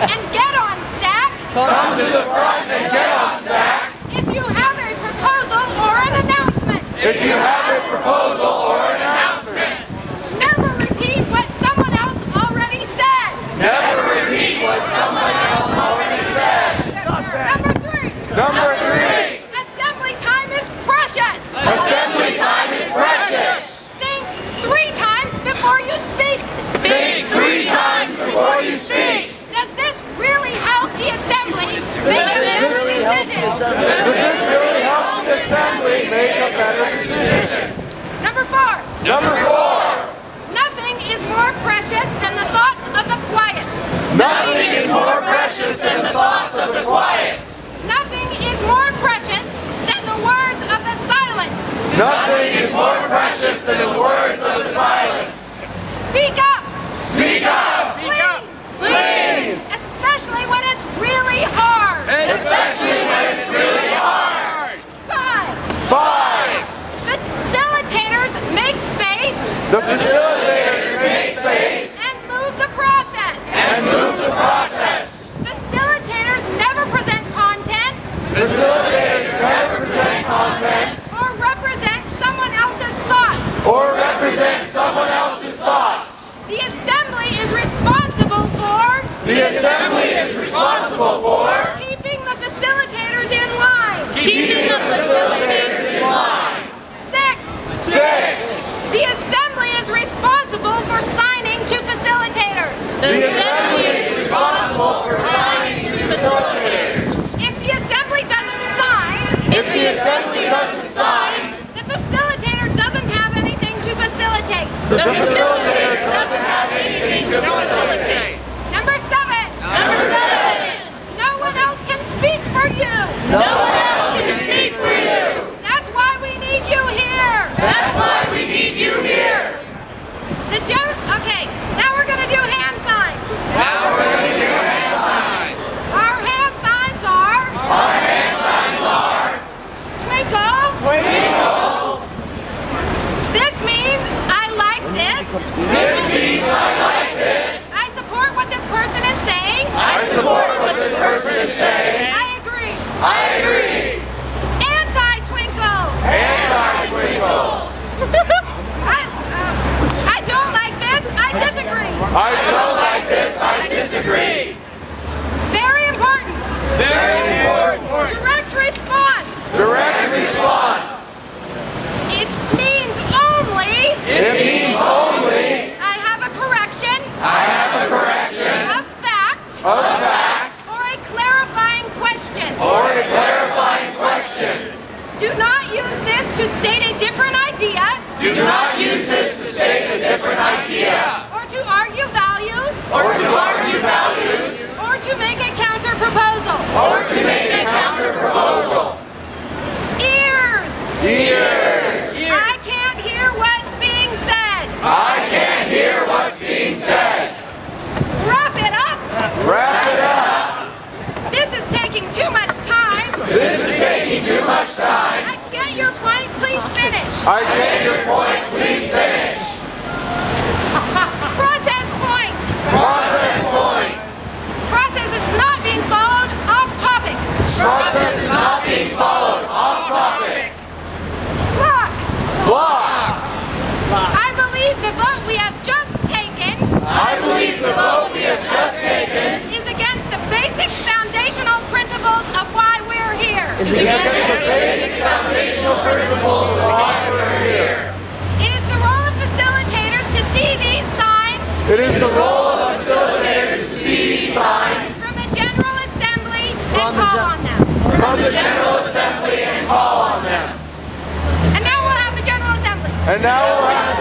and get on stack. Come to the front and get on stack. If you have a proposal or an announcement. If you have a proposal or an announcement. Never repeat what someone else already said. Never repeat what someone else already said. Number 3. Number 3. Assembly time is precious. Assembly time is precious. Think 3 times before you speak. Think 3 times before you speak. Does this really help the assembly make a better decision? Does this really help the assembly make a better decision? Number 4. Number 4. Nothing is more precious than the thoughts of the quiet. Nothing is more precious than the thoughts of the quiet. Nothing is more precious than the words of the silenced. Nothing is more precious than the words of the silenced. Speak up. Speak up. Please. Please. Especially when it's really hard. Especially when it's really hard. 5. 5. Facilitators make space. The facilitators make space. And move the process. And move the process. Facilitators never present content. Facilitators never present content. Or represent someone else's thoughts. Or represent someone else's thoughts. The assembly is responsible for. The assembly is responsible for. Keeping the facilitators in line. Keeping the facilitators in line. 6. 6. The assembly is responsible for signing to facilitators. The assembly is responsible for signing to facilitators. If the assembly doesn't sign, If the assembly doesn't sign, the facilitator doesn't have anything to facilitate. the facilitator doesn't have anything to facilitate. Number 7. Number 7. No one else can speak for you. No one else can speak for you. That's why we need you here. That's why we need you here. Okay, now we're going to do hand signs. Now we're going to do hand signs. Our hand signs are Our hand signs are twinkle. twinkle. This means I like this. This means I like this. I support what this person is saying. I support what this person is saying. I agree. I agree. Anti-twinkle. Anti-twinkle. I don't like this. I disagree. I don't like this. I disagree. Very important. Very important. Direct response. Direct response. It means only. It means only. I have a correction. I have a correction. A fact. A fact. Or a clarifying question. Or a clarifying question. Do not use this to state a different idea. Do not use this to state a different idea. Or to argue values. Or to argue values. Or to make a counter proposal. Or to make a counter proposal. Ears. Ears. I can't hear what's being said. I can't hear what's being said. Wrap it up. Wrap it up. This is taking too much time. This is taking too much time. I get your point. Please finish. I get your point. Please finish. Process point. Process point. Process is not being followed off topic. Process is not being followed off topic. Block. Block. I believe the vote we have just taken. I believe the vote we have just taken Is against the basic foundational principles of why we're here. is against the basic foundational principles of why we're here. It is the role of facilitators to see these signs It is the role of facilitators to see these signs from the General Assembly and call on them. from the General Assembly and call on them. And now we'll have the General Assembly. And now we'll have